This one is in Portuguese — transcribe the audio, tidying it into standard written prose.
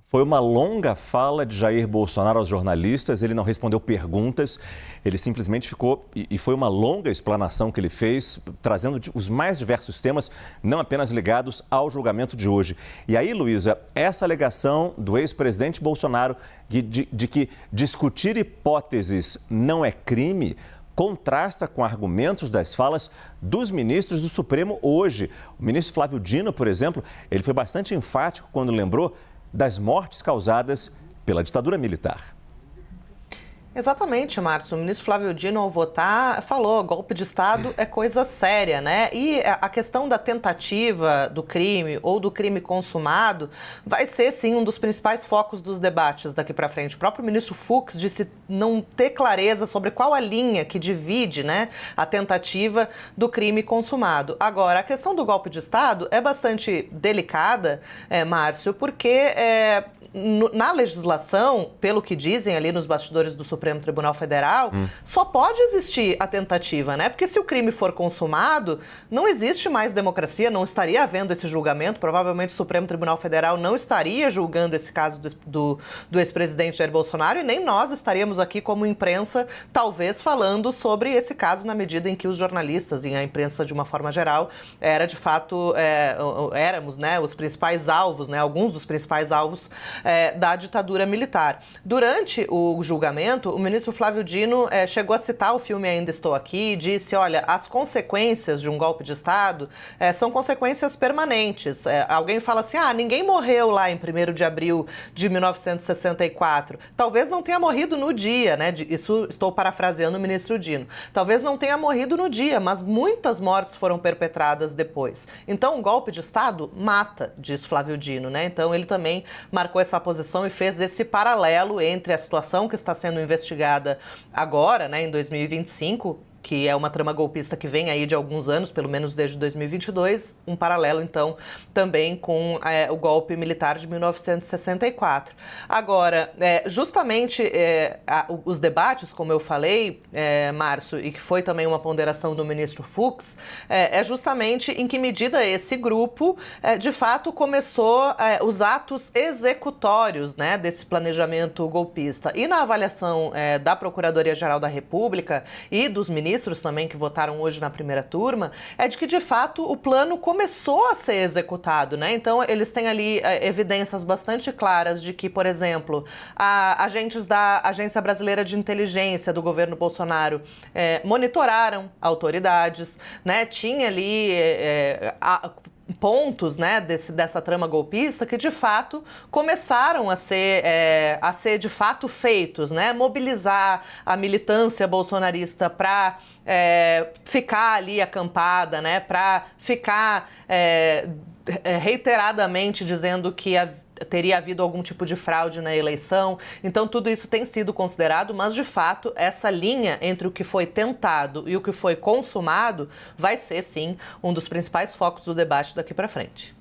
Foi uma longa fala de Jair Bolsonaro aos jornalistas, ele não respondeu perguntas, ele simplesmente ficou, e foi uma longa explanação que ele fez, trazendo os mais diversos temas, não apenas ligados ao julgamento de hoje. E aí, Luísa, essa alegação do ex-presidente Bolsonaro de que discutir hipóteses não é crime, contrasta com argumentos das falas dos ministros do Supremo hoje. O ministro Flávio Dino, por exemplo, ele foi bastante enfático quando lembrou das mortes causadas pela ditadura militar. Exatamente, Márcio. O ministro Flávio Dino, ao votar, falou: golpe de Estado é coisa séria, né? E a questão da tentativa do crime ou do crime consumado vai ser, sim, um dos principais focos dos debates daqui para frente. O próprio ministro Fux disse não ter clareza sobre qual a linha que divide, né, a tentativa do crime consumado. Agora, a questão do golpe de Estado é bastante delicada, Márcio, porque na legislação, pelo que dizem ali nos bastidores do Supremo Tribunal Federal, só pode existir a tentativa, né? Porque se o crime for consumado, não existe mais democracia, não estaria havendo esse julgamento, provavelmente o Supremo Tribunal Federal não estaria julgando esse caso do ex-presidente Jair Bolsonaro e nem nós estaríamos aqui como imprensa, talvez falando sobre esse caso na medida em que os jornalistas e a imprensa de uma forma geral éramos, né, os principais alvos, né, alguns dos principais alvos da ditadura militar. Durante o julgamento, o ministro Flávio Dino chegou a citar o filme Ainda Estou Aqui e disse: olha, as consequências de um golpe de Estado são consequências permanentes. Alguém fala assim: ninguém morreu lá em 1º de abril de 1964. Talvez não tenha morrido no dia, né? Isso estou parafraseando o ministro Dino. Talvez não tenha morrido no dia, mas muitas mortes foram perpetradas depois. Então, um golpe de Estado mata, diz Flávio Dino, né? Então, ele também marcou essa posição e fez esse paralelo entre a situação que está sendo investigada agora, né, em 2025, que é uma trama golpista que vem aí de alguns anos, pelo menos desde 2022, um paralelo, então, também com o golpe militar de 1964. Agora, justamente os debates, como eu falei, Márcio, e que foi também uma ponderação do ministro Fux, é justamente em que medida esse grupo, de fato, começou os atos executórios, né, desse planejamento golpista. E na avaliação da Procuradoria-Geral da República e dos ministros também que votaram hoje na primeira turma, é de que, de fato, o plano começou a ser executado, né? Então, eles têm ali evidências bastante claras de que, por exemplo, agentes da Agência Brasileira de Inteligência do governo Bolsonaro monitoraram autoridades, né? Tinha ali pontos, né, dessa trama golpista que de fato começaram a ser de fato feitos, né, mobilizar a militância bolsonarista para ficar ali acampada, né, para ficar reiteradamente dizendo que teria havido algum tipo de fraude na eleição. Então, tudo isso tem sido considerado, mas, de fato, essa linha entre o que foi tentado e o que foi consumado vai ser, sim, um dos principais focos do debate daqui para frente.